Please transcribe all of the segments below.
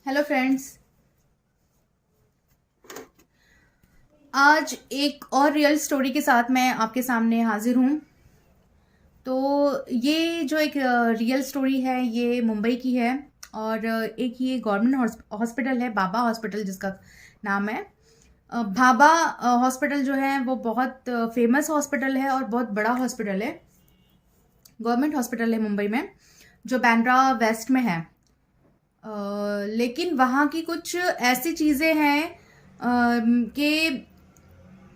Hello friends. आज एक और रियल स्टोरी के साथ मैं आपके सामने हाजिर हूँ। तो ये जो एक रियल स्टोरी है ये मुंबई की है। और एक ये गवर्नमेंट हॉस्पिटल है, भाभा हॉस्पिटल जिसका नाम है। भाभा हॉस्पिटल जो है वो बहुत फेमस हॉस्पिटल है और बहुत बड़ा हॉस्पिटल है। गवर्नमेंट हॉस्पिटल है मुंबई में, जो बांद्रा वेस्ट में है। लेकिन वहाँ की कुछ ऐसी चीज़ें हैं कि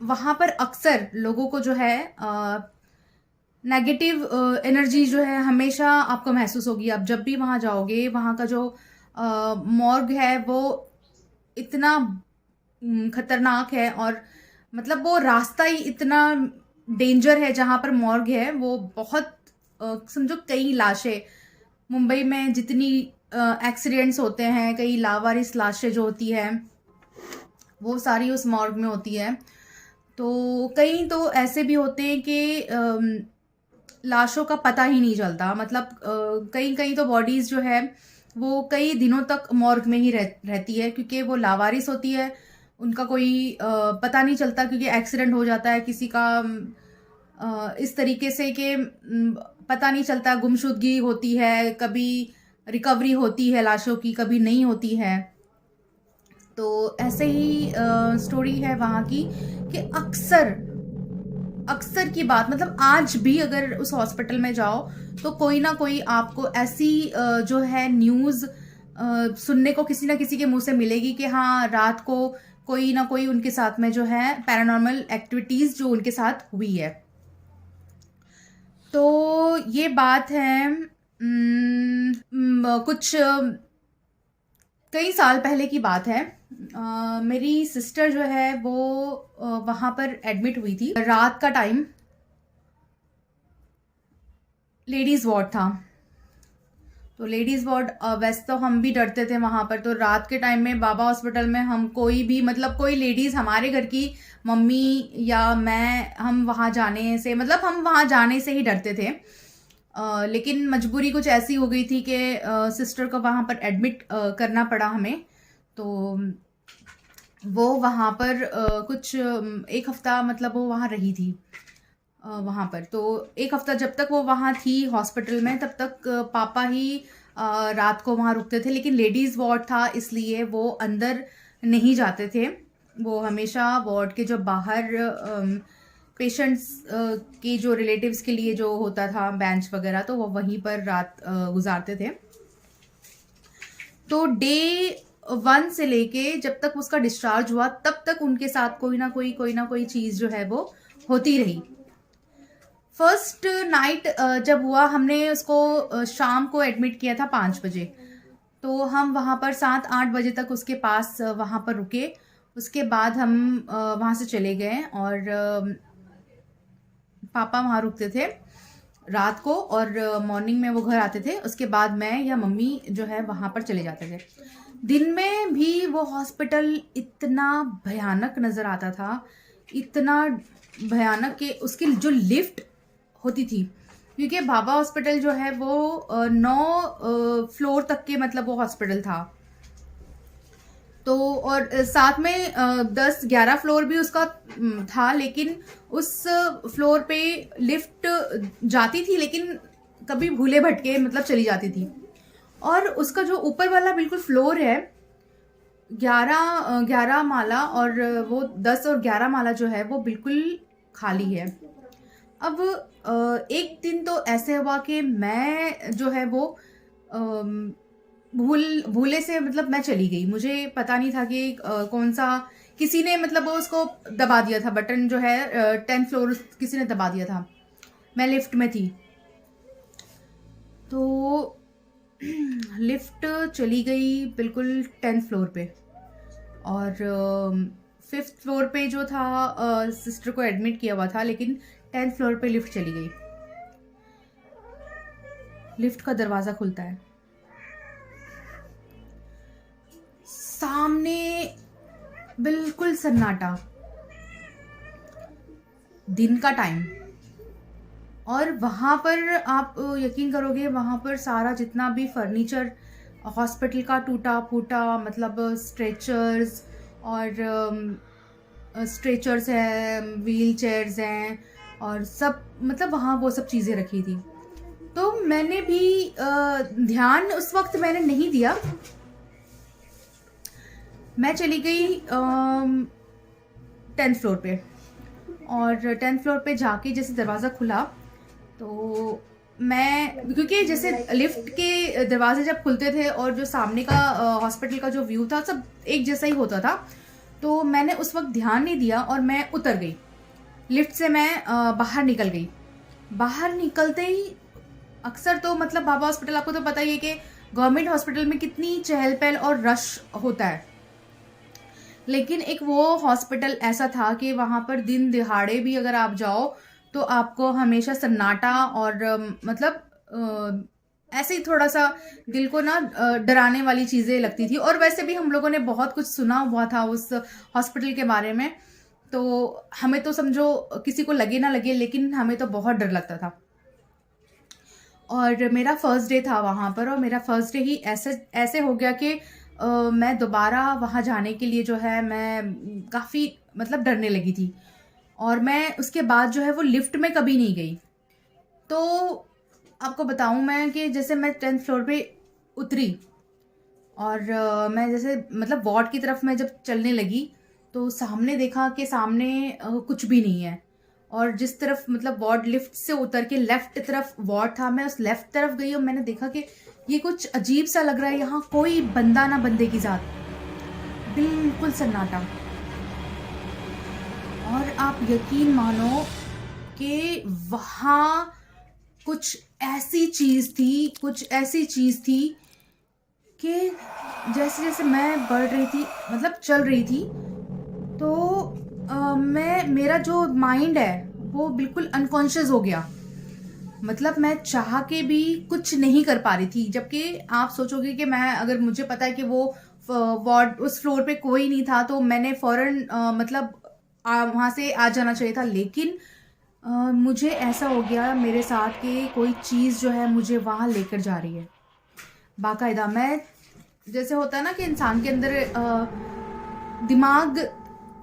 वहाँ पर अक्सर लोगों को जो है नेगेटिव एनर्जी जो है हमेशा आपको महसूस होगी। आप जब भी वहाँ जाओगे, वहाँ का जो मॉर्ग है वो इतना खतरनाक है। और मतलब वो रास्ता ही इतना डेंजर है। जहाँ पर मॉर्ग है वो बहुत समझो कई लाशें, मुंबई में जितनी एक्सीडेंट्स होते हैं, कई लावारिस लाशें जो होती है वो सारी उस मॉर्ग में होती है। तो कई तो ऐसे भी होते हैं कि लाशों का पता ही नहीं चलता। मतलब कई कई तो बॉडीज जो है वो कई दिनों तक मॉर्ग में ही रहती है, क्योंकि वो लावारिस होती है। उनका कोई पता नहीं चलता, क्योंकि एक्सीडेंट हो जाता है किसी का इस तरीके से कि पता नहीं चलता। गुमशुदगी होती है, कभी रिकवरी होती है लाशों की, कभी नहीं होती है। तो ऐसे ही स्टोरी है वहाँ की कि अक्सर अक्सर की बात, मतलब आज भी अगर उस हॉस्पिटल में जाओ तो कोई ना कोई आपको ऐसी जो है न्यूज़ सुनने को किसी ना किसी के मुंह से मिलेगी कि हाँ, रात को कोई ना कोई उनके साथ में जो है पैरानॉर्मल एक्टिविटीज़ जो उनके साथ हुई है। तो ये बात है कुछ कई साल पहले की बात है। मेरी सिस्टर जो है वो वहाँ पर एडमिट हुई थी। रात का टाइम, लेडीज़ वार्ड था। तो लेडीज़ वार्ड वैसे तो हम भी डरते थे वहाँ पर। तो रात के टाइम में बाबा हॉस्पिटल में हम कोई भी, मतलब कोई लेडीज़, हमारे घर की मम्मी या मैं, हम वहाँ जाने से, मतलब हम वहाँ जाने से ही डरते थे। लेकिन मजबूरी कुछ ऐसी हो गई थी कि सिस्टर को वहाँ पर एडमिट करना पड़ा हमें। तो वो वहाँ पर कुछ एक हफ्ता, मतलब वो वहाँ रही थी। वहाँ पर तो एक हफ्ता जब तक वो वहाँ थी हॉस्पिटल में, तब तक पापा ही रात को वहाँ रुकते थे। लेकिन लेडीज़ वार्ड था इसलिए वो अंदर नहीं जाते थे। वो हमेशा वार्ड के जो बाहर पेशेंट्स के जो रिलेटिव्स के लिए जो होता था बेंच वगैरह, तो वो वहीं पर रात गुजारते थे। तो डे 1 से लेके जब तक उसका डिस्चार्ज हुआ तब तक उनके साथ कोई ना कोई चीज़ जो है वो होती रही। फर्स्ट नाइट जब हुआ, हमने उसको शाम को एडमिट किया था 5 बजे। तो हम वहाँ पर 7-8 बजे तक उसके पास वहाँ पर रुके। उसके बाद हम वहाँ से चले गए और पापा वहाँ रुकते थे रात को, और मॉर्निंग में वो घर आते थे। उसके बाद मैं या मम्मी जो है वहाँ पर चले जाते थे। दिन में भी वो हॉस्पिटल इतना भयानक नज़र आता था, इतना भयानक कि उसकी जो लिफ्ट होती थी, क्योंकि भाभा हॉस्पिटल जो है वो 9 फ्लोर तक के, मतलब वो हॉस्पिटल था। तो और साथ में 10-11 फ्लोर भी उसका था। लेकिन उस फ्लोर पे लिफ्ट जाती थी, लेकिन कभी भूले भटके मतलब चली जाती थी। और उसका जो ऊपर वाला बिल्कुल फ्लोर है, 11 माला, और वो 10 और 11 माला जो है वो बिल्कुल खाली है। अब एक दिन तो ऐसे हुआ कि मैं जो है वो भूले से, मतलब मैं चली गई। मुझे पता नहीं था कि कौन सा, किसी ने मतलब वो उसको दबा दिया था बटन जो है 10th फ्लोर किसी ने दबा दिया था। मैं लिफ्ट में थी तो लिफ्ट चली गई बिल्कुल 10th फ्लोर पे। और 5th फ्लोर पे जो था सिस्टर को एडमिट किया हुआ था, लेकिन 10th फ्लोर पे लिफ्ट चली गई। लिफ्ट का दरवाज़ा खुलता है, सामने बिल्कुल सन्नाटा, दिन का टाइम। और वहाँ पर आप यकीन करोगे, वहाँ पर सारा जितना भी फर्नीचर हॉस्पिटल का टूटा फूटा, मतलब स्ट्रेचर्स और स्ट्रेचर्स हैं, व्हील चेयर्स हैं, और सब मतलब वहाँ वो सब चीज़ें रखी थी। तो मैंने भी ध्यान उस वक्त मैंने नहीं दिया। मैं चली गई 10th फ्लोर पे, और 10th फ्लोर पे जाके जैसे दरवाज़ा खुला तो मैं, क्योंकि जैसे लिफ्ट के दरवाजे जब खुलते थे और जो सामने का हॉस्पिटल का जो व्यू था सब एक जैसा ही होता था, तो मैंने उस वक्त ध्यान नहीं दिया और मैं उतर गई लिफ्ट से। मैं बाहर निकल गई। बाहर निकलते ही अक्सर तो मतलब बाबा हॉस्पिटल, आपको तो पता ही है कि गवर्नमेंट हॉस्पिटल में कितनी चहल पहल और रश होता है, लेकिन एक वो हॉस्पिटल ऐसा था कि वहाँ पर दिन दिहाड़े भी अगर आप जाओ तो आपको हमेशा सन्नाटा और मतलब ऐसे ही थोड़ा सा दिल को ना डराने वाली चीज़ें लगती थी। और वैसे भी हम लोगों ने बहुत कुछ सुना हुआ था उस हॉस्पिटल के बारे में, तो हमें तो समझो किसी को लगे ना लगे, लेकिन हमें तो बहुत डर लगता था। और मेरा फर्स्ट डे था वहाँ पर, और मेरा फर्स्ट डे ही ऐसे ऐसे हो गया कि मैं दोबारा वहाँ जाने के लिए जो है मैं काफ़ी मतलब डरने लगी थी, और मैं उसके बाद जो है वो लिफ्ट में कभी नहीं गई। तो आपको बताऊँ मैं कि जैसे मैं 10th फ्लोर पे उतरी और मैं जैसे मतलब वार्ड की तरफ मैं जब चलने लगी तो सामने देखा कि सामने कुछ भी नहीं है, और जिस तरफ मतलब वार्ड लिफ्ट से उतर के लेफ्ट तरफ वार्ड था, मैं उस लेफ्ट तरफ गई और मैंने देखा कि ये कुछ अजीब सा लग रहा है, यहाँ कोई बंदा ना बंदे की जात, बिल्कुल सन्नाटा। और आप यकीन मानो कि वहाँ कुछ ऐसी चीज़ थी, कुछ ऐसी चीज़ थी कि जैसे जैसे मैं बढ़ रही थी, मतलब चल रही थी, तो मैं, मेरा जो माइंड है वो बिल्कुल अनकॉन्शियस हो गया। मतलब मैं चाह के भी कुछ नहीं कर पा रही थी, जबकि आप सोचोगे कि मैं, अगर मुझे पता है कि वो वार्ड उस फ्लोर पे कोई नहीं था तो मैंने फौरन मतलब वहाँ से आ जाना चाहिए था, लेकिन मुझे ऐसा हो गया मेरे साथ कि कोई चीज़ जो है मुझे वहाँ लेकर जा रही है बाकायदा। मैं, जैसे होता है ना कि इंसान के अंदर दिमाग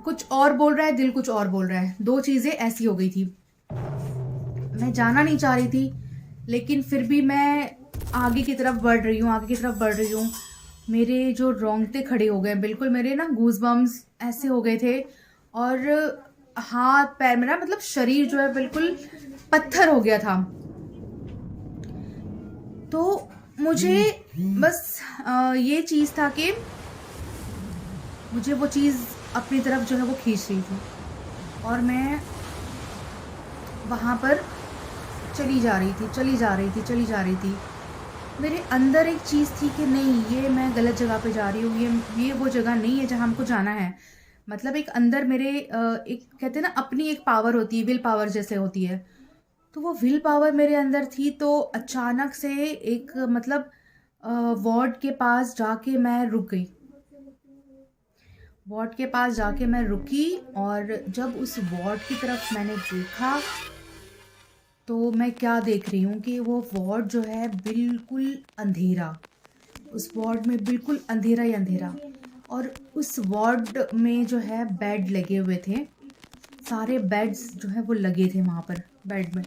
कुछ और बोल रहा है, दिल कुछ और बोल रहा है, दो चीज़ें ऐसी हो गई थी। मैं जाना नहीं चाह रही थी, लेकिन फिर भी मैं आगे की तरफ बढ़ रही हूँ, आगे की तरफ बढ़ रही हूँ। मेरे जो रोंगटे खड़े हो गए, बिल्कुल मेरे ना गूज बम्स ऐसे हो गए थे, और हाथ पैर, मेरा मतलब शरीर जो है बिल्कुल पत्थर हो गया था। तो मुझे बस ये चीज़ था कि मुझे वो चीज़ अपनी तरफ जो है वो खींच रही थी, और मैं वहाँ पर चली जा रही थी, चली जा रही थी, चली जा रही थी। मेरे अंदर एक चीज़ थी कि नहीं, ये मैं गलत जगह पे जा रही हूँ, ये वो जगह नहीं है जहाँ हमको जाना है। मतलब एक अंदर मेरे एक कहते हैं ना अपनी एक पावर होती है, विल पावर जैसे होती है। तो वो विल पावर मेरे अंदर थी, तो अचानक से एक मतलब वार्ड के पास जाके मैं रुक गई। वार्ड के पास जाके मैं रुकी, और जब उस वार्ड की तरफ मैंने देखा तो मैं क्या देख रही हूँ कि वो वार्ड जो है बिल्कुल अंधेरा, उस वार्ड में बिल्कुल अंधेरा ही अंधेरा, और उस वार्ड में जो है बेड लगे हुए थे, सारे बेड्स जो है वो लगे थे वहाँ पर बेड में,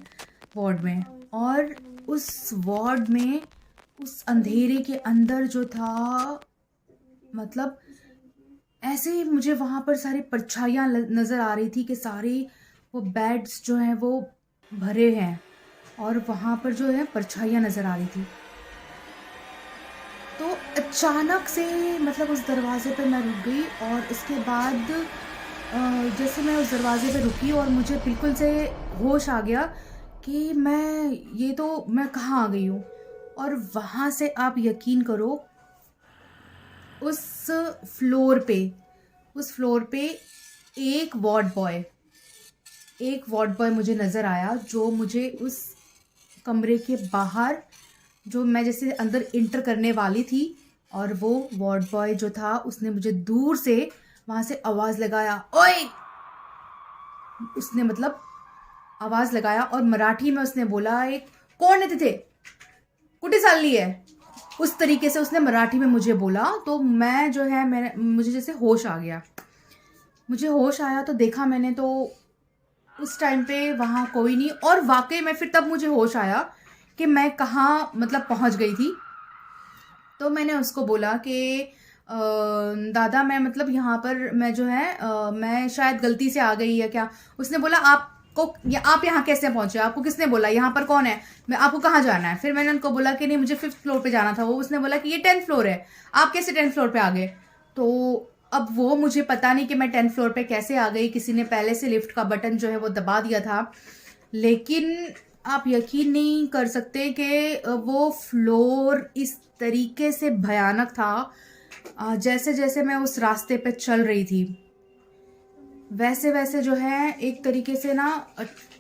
वार्ड में। और उस वार्ड में उस अंधेरे के अंदर जो था, मतलब ऐसे ही मुझे वहाँ पर सारी परछाइयाँ नज़र आ रही थी कि सारे वो बेड्स जो हैं वो भरे हैं, और वहाँ पर जो है परछाइयाँ नज़र आ रही थी। तो अचानक से मतलब उस दरवाज़े पे मैं रुक गई, और इसके बाद जैसे मैं उस दरवाज़े पे रुकी और मुझे बिल्कुल से होश आ गया कि मैं कहाँ आ गई हूँ। और वहाँ से आप यकीन करो, उस फ्लोर पे उस फ्लोर पे एक वार्ड बॉय मुझे नज़र आया, जो मुझे उस कमरे के बाहर, जो मैं जैसे अंदर इंटर करने वाली थी, और वो वार्ड बॉय जो था उसने मुझे दूर से वहाँ से आवाज़ लगाया, ओए! उसने मतलब आवाज़ लगाया, और मराठी में उसने बोला, एक, "कोण आहे तिथे? कुठे चालली आहे?" उस तरीके से उसने मराठी में मुझे बोला। तो मैं जो है मुझे जैसे होश आ गया। मुझे होश आया तो देखा मैंने, तो उस टाइम पे वहाँ कोई नहीं, और वाकई में फिर तब मुझे होश आया कि मैं कहाँ मतलब पहुँच गई थी। तो मैंने उसको बोला कि दादा मैं मतलब यहाँ पर मैं जो है मैं शायद गलती से आ गई है क्या। उसने बोला आप यहाँ कैसे पहुँचे, आपको किसने बोला, यहाँ पर कौन है, मैं आपको कहाँ जाना है। फिर मैंने उनको बोला कि नहीं मुझे 5th फ्लोर पे जाना था। वो उसने बोला कि ये 10th फ्लोर है, आप कैसे 10th फ्लोर पे आ गए। तो अब वो मुझे पता नहीं कि मैं 10th फ्लोर पे कैसे आ गई, किसी ने पहले से लिफ्ट का बटन जो है वो दबा दिया था। लेकिन आप यकीन नहीं कर सकते कि वो फ्लोर इस तरीके से भयानक था। जैसे जैसे मैं उस रास्ते पे चल रही थी वैसे वैसे जो है एक तरीके से ना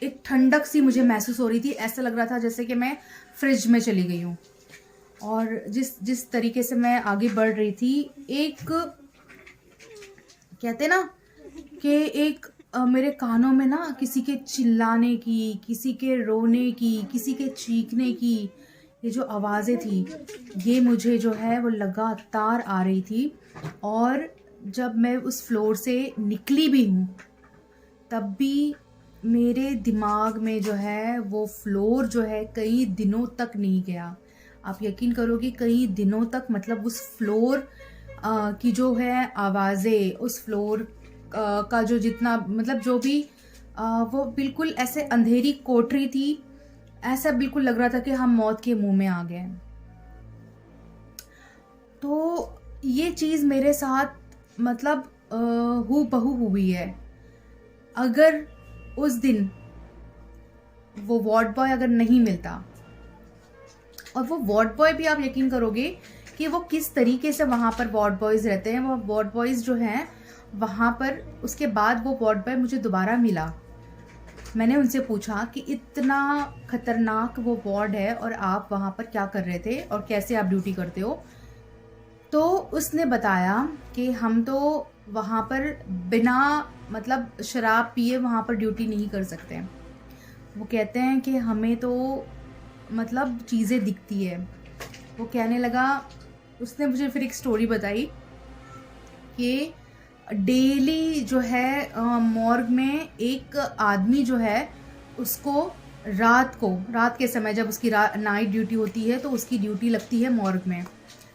एक ठंडक सी मुझे महसूस हो रही थी। ऐसा लग रहा था जैसे कि मैं फ्रिज में चली गई हूँ। और जिस जिस तरीके से मैं आगे बढ़ रही थी, एक कहते ना कि एक मेरे कानों में ना किसी के चिल्लाने की, किसी के रोने की, किसी के चीखने की ये जो आवाज़ें थी, ये मुझे जो है वो लगातार आ रही थी। और जब मैं उस फ्लोर से निकली भी हूँ तब भी मेरे दिमाग में जो है वो फ्लोर जो है कई दिनों तक नहीं गया। आप यकीन करोगे कई दिनों तक, मतलब उस फ्लोर की जो है आवाज़ें, उस फ्लोर का जो जितना मतलब जो भी वो बिल्कुल ऐसे अंधेरी कोठरी थी। ऐसा बिल्कुल लग रहा था कि हम मौत के मुंह में आ गए। तो ये चीज़ मेरे साथ मतलब हूबहू हुई है। अगर उस दिन वो वार्ड बॉय अगर नहीं मिलता, और वो वार्ड बॉय भी आप यकीन करोगे कि वो किस तरीके से वहाँ पर वार्ड बॉयज़ रहते हैं। वो वार्ड बॉयज़ जो हैं वहाँ पर, उसके बाद वो वार्ड बॉय मुझे दोबारा मिला। मैंने उनसे पूछा कि इतना खतरनाक वो वार्ड है और आप वहाँ पर क्या कर रहे थे और कैसे आप ड्यूटी करते हो। तो उसने बताया कि हम तो वहाँ पर बिना मतलब शराब पिए वहाँ पर ड्यूटी नहीं कर सकते। वो कहते हैं कि हमें तो मतलब चीज़ें दिखती है। वो कहने लगा, उसने मुझे फिर एक स्टोरी बताई कि डेली जो है मॉर्ग में एक आदमी जो है उसको रात के समय जब उसकी नाइट ड्यूटी होती है तो उसकी ड्यूटी लगती है मॉर्ग में,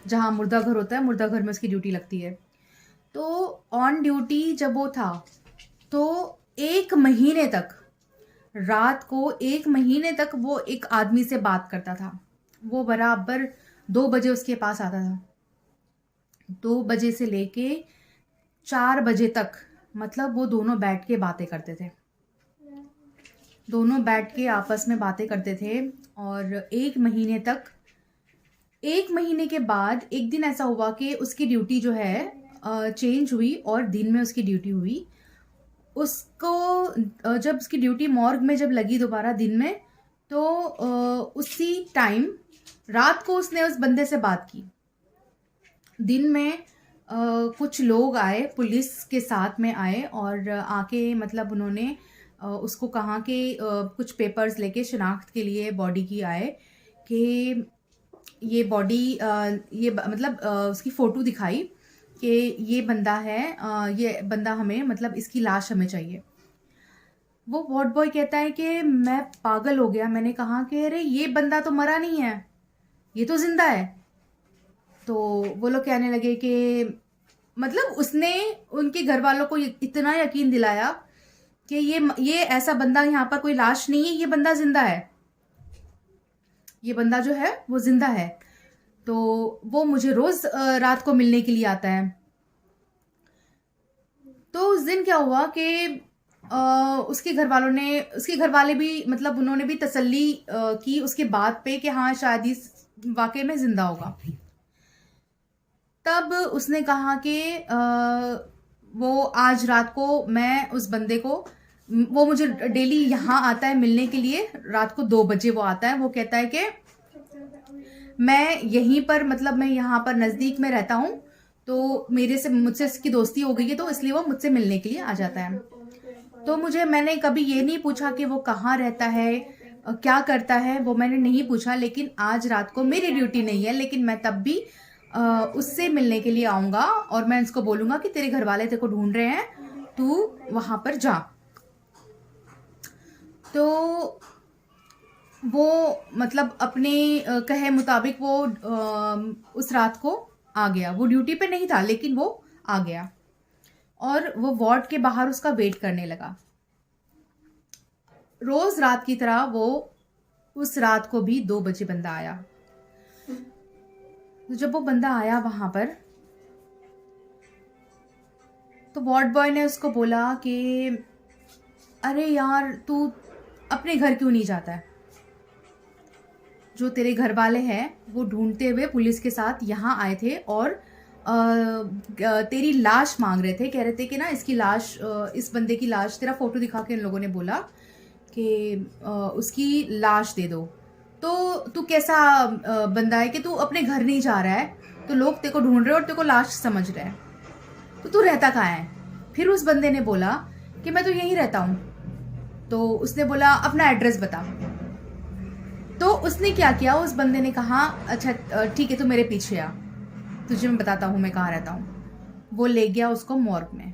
जहाँ मुर्दा घर होता है, मुर्दा घर में उसकी ड्यूटी लगती है। तो ऑन ड्यूटी जब वो था तो 1 महीने तक, रात को 1 महीने तक वो एक आदमी से बात करता था। वो बराबर 2 बजे उसके पास आता था। 2 बजे से लेके 4 बजे तक मतलब वो दोनों बैठ के बातें करते थे। दोनों बैठ के आपस में बातें करते थे। और 1 महीने तक, 1 महीने के बाद एक दिन ऐसा हुआ कि उसकी ड्यूटी जो है चेंज हुई और दिन में उसकी ड्यूटी हुई। उसको जब उसकी ड्यूटी मॉर्ग में जब लगी दोबारा दिन में, तो उसी टाइम रात को उसने उस बंदे से बात की। दिन में कुछ लोग आए, पुलिस के साथ में आए और आके मतलब उन्होंने उसको कहा कि कुछ पेपर्स लेके शिनाख्त के लिए बॉडी की आए कि ये बॉडी ये मतलब उसकी फ़ोटो दिखाई कि ये बंदा है, ये बंदा हमें मतलब इसकी लाश हमें चाहिए। वो वार्ड बॉय कहता है कि मैं पागल हो गया। मैंने कहा कि अरे ये बंदा तो मरा नहीं है, ये तो जिंदा है। तो वो लोग कहने लगे कि मतलब उसने उनके घर वालों को इतना यकीन दिलाया कि ये ऐसा बंदा, यहाँ पर कोई लाश नहीं है, ये बंदा जिंदा है, ये बंदा जो है वो जिंदा है। तो वो मुझे रोज रात को मिलने के लिए आता है। तो उस दिन क्या हुआ कि उसके घर वाले भी मतलब उन्होंने भी तसल्ली की उसके बात पे कि हाँ शायद इस वाकई में जिंदा होगा। तब उसने कहा कि वो आज रात को मैं उस बंदे को, वो मुझे डेली यहाँ आता है मिलने के लिए, रात को 2 बजे वो आता है। वो कहता है कि मैं यहीं पर मतलब मैं यहाँ पर नज़दीक में रहता हूँ, तो मुझसे इसकी दोस्ती हो गई है, तो इसलिए वो मुझसे मिलने के लिए आ जाता है। तो मैंने कभी ये नहीं पूछा कि वो कहाँ रहता है, क्या करता है वो मैंने नहीं पूछा, लेकिन आज रात को मेरी ड्यूटी नहीं है, लेकिन मैं तब भी उससे मिलने के लिए आऊँगा और मैं इसको बोलूँगा कि तेरे घर वाले तेरे को ढूंढ रहे हैं, तू वहाँ पर जा। तो वो मतलब अपने कहे मुताबिक वो उस रात को आ गया। वो ड्यूटी पे नहीं था लेकिन वो आ गया और वो वार्ड के बाहर उसका वेट करने लगा। रोज रात की तरह वो उस रात को भी 2 बजे बंदा आया। तो जब वो बंदा आया वहां पर, तो वार्ड बॉय ने उसको बोला कि अरे यार तू अपने घर क्यों नहीं जाता है? जो तेरे घर वाले हैं वो ढूंढते हुए पुलिस के साथ यहाँ आए थे और तेरी लाश मांग रहे थे। कह रहे थे कि ना इसकी लाश, इस बंदे की लाश, तेरा फोटो दिखा के इन लोगों ने बोला कि उसकी लाश दे दो। तो तू कैसा बंदा है कि तू अपने घर नहीं जा रहा है, तो लोग तेरे को ढूंढ रहे हैं और तेरे को लाश समझ रहे हैं, तो तू रहता कहाँ है? फिर उस बंदे ने बोला कि मैं तो यहीं रहता हूँ। तो उसने बोला अपना एड्रेस बता। तो उसने क्या किया, उस बंदे ने कहा अच्छा ठीक है, तो मेरे पीछे आ, तुझे मैं बताता हूँ मैं कहाँ रहता हूँ। वो ले गया उसको मॉर्ग में,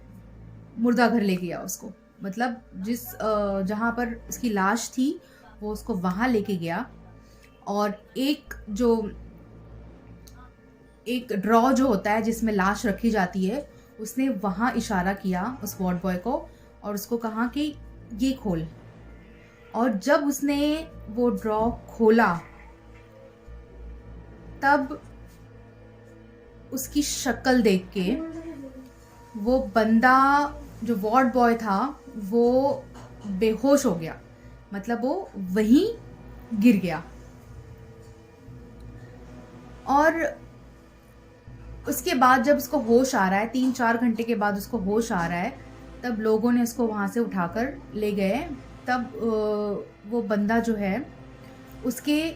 मुर्दा घर ले गया उसको, मतलब जिस जहाँ पर उसकी लाश थी वो उसको वहाँ लेके गया। और एक ड्रॉ जो होता है जिसमें लाश रखी जाती है, उसने वहाँ इशारा किया उस वार्ड बॉय को और उसको कहा कि ये खोल। और जब उसने वो ड्रॉ खोला तब उसकी शक्ल देख के वो बंदा जो वार्ड बॉय था वो बेहोश हो गया, मतलब वो वहीं गिर गया। और उसके बाद जब उसको होश आ रहा है, 3-4 घंटे के बाद उसको होश आ रहा है, तब लोगों ने उसको वहाँ से उठाकर ले गए। तब वो बंदा जो है उसके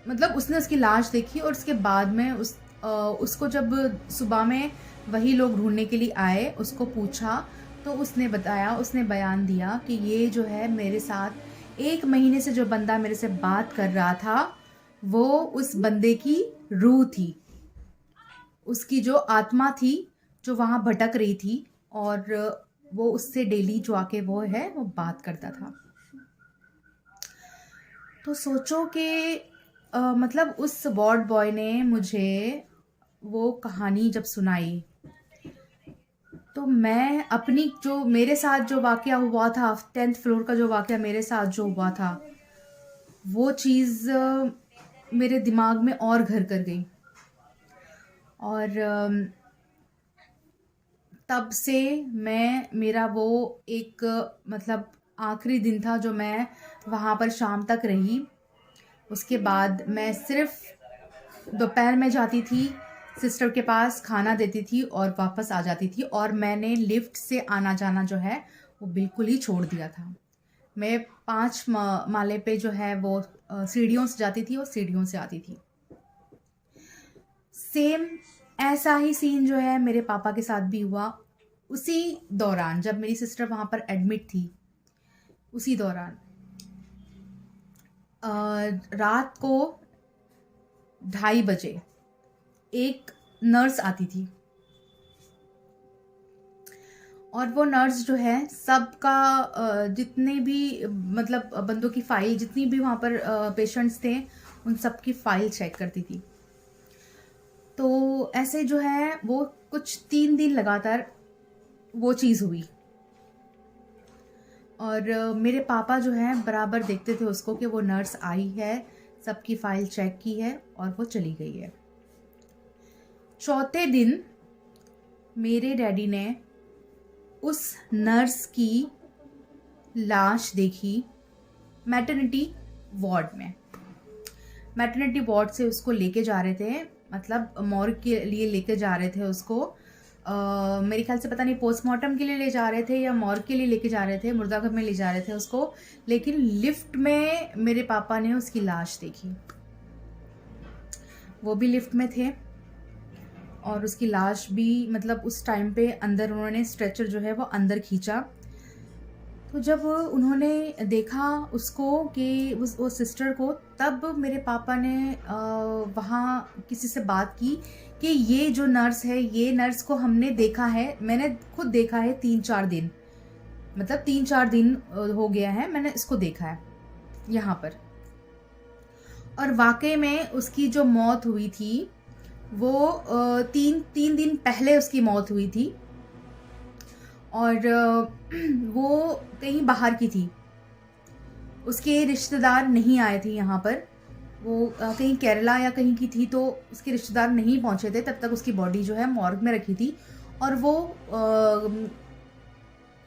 मतलब उसने उसकी लाश देखी और उसके बाद में उसको जब सुबह में वही लोग ढूंढने के लिए आए, उसको पूछा तो उसने बताया, उसने बयान दिया कि ये जो है मेरे साथ 1 महीने से जो बंदा मेरे से बात कर रहा था वो उस बंदे की रूह थी, उसकी जो आत्मा थी जो वहाँ भटक रही थी और वो उससे डेली जो आके वो बात करता था। तो सोचो कि मतलब उस वार्ड बॉय ने मुझे वो कहानी जब सुनाई तो मैं अपनी जो मेरे साथ जो वाक़या हुआ था, 10th फ्लोर का जो वाक़या मेरे साथ जो हुआ था, वो चीज़ मेरे दिमाग में और घर कर गई। और तब से मेरा वो एक मतलब आखिरी दिन था जो मैं वहाँ पर शाम तक रही। उसके बाद मैं सिर्फ दोपहर में जाती थी सिस्टर के पास, खाना देती थी और वापस आ जाती थी। और मैंने लिफ्ट से आना जाना जो है वो बिल्कुल ही छोड़ दिया था। मैं 5 माले पे जो है वो सीढ़ियों से जाती थी और सीढ़ियों से आती थी। सेम ऐसा ही सीन जो है मेरे पापा के साथ भी हुआ। उसी दौरान जब मेरी सिस्टर वहाँ पर एडमिट थी, उसी दौरान रात को 2:30 बजे एक नर्स आती थी और वो नर्स जो है सबका जितने भी मतलब बंदों की फाइल, जितनी भी वहाँ पर पेशेंट्स थे उन सब की फाइल चेक करती थी। तो ऐसे जो है वो कुछ 3 दिन लगातार वो चीज़ हुई। और मेरे पापा जो है बराबर देखते थे उसको कि वो नर्स आई है, सबकी फाइल चेक की है और वो चली गई है। चौथे दिन मेरे डैडी ने उस नर्स की लाश देखी मैटरनिटी वार्ड में। मैटरनिटी वार्ड से उसको लेके जा रहे थे, मतलब मॉर्ग के लिए लेके जा रहे थे उसको। मेरे ख्याल से पता नहीं पोस्टमार्टम के लिए ले जा रहे थे या मॉर्ग के लिए लेके जा रहे थे, मुर्दाघर में ले जा रहे थे उसको। लेकिन लिफ्ट में मेरे पापा ने उसकी लाश देखी। वो भी लिफ्ट में थे और उसकी लाश भी मतलब उस टाइम पे अंदर उन्होंने स्ट्रेचर जो है वो अंदर खींचा। तो जब उन्होंने देखा उसको कि वो सिस्टर को, तब मेरे पापा ने वहाँ किसी से बात की कि ये जो नर्स है, ये नर्स को हमने देखा है, मैंने खुद देखा है 3-4 दिन, मतलब 3-4 दिन हो गया है मैंने इसको देखा है यहाँ पर। और वाकई में उसकी जो मौत हुई थी वो 3 दिन पहले उसकी मौत हुई थी, और वो कहीं बाहर की थी, उसके रिश्तेदार नहीं आए थे यहाँ पर, वो कहीं केरला या कहीं की थी, तो उसके रिश्तेदार नहीं पहुँचे थे, तब तक उसकी बॉडी जो है मॉर्ग में रखी थी, और वो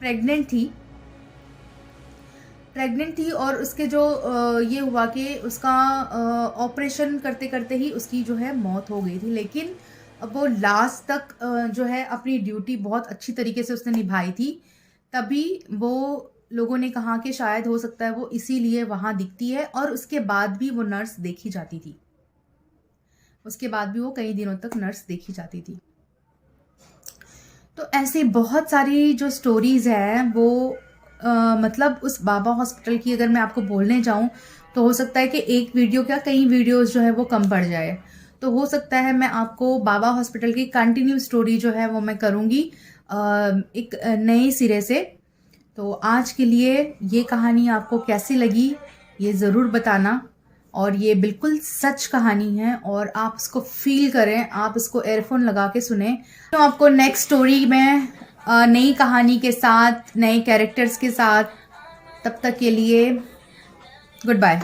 प्रेग्नेंट थी और उसके जो ये हुआ कि उसका ऑपरेशन करते करते ही उसकी जो है मौत हो गई थी। लेकिन वो लास्ट तक जो है अपनी ड्यूटी बहुत अच्छी तरीके से उसने निभाई थी, तभी वो लोगों ने कहा कि शायद हो सकता है वो इसीलिए वहाँ दिखती है, और उसके बाद भी वो नर्स देखी जाती थी, उसके बाद भी वो कई दिनों तक नर्स देखी जाती थी। तो ऐसे बहुत सारी जो स्टोरीज़ हैं वो मतलब उस बाबा हॉस्पिटल की अगर मैं आपको बोलने जाऊं तो हो सकता है कि एक वीडियो क्या कई वीडियोस जो है वो कम पड़ जाए। तो हो सकता है मैं आपको बाबा हॉस्पिटल की कंटिन्यू स्टोरी जो है वो मैं करूँगी एक नए सिरे से। तो आज के लिए ये कहानी आपको कैसी लगी ये ज़रूर बताना, और ये बिल्कुल सच कहानी है और आप इसको फील करें, आप इसको एयरफोन लगा के सुने। तो आपको नेक्स्ट स्टोरी में नई कहानी के साथ, नए कैरेक्टर्स के साथ, तब तक के लिए गुड बाय।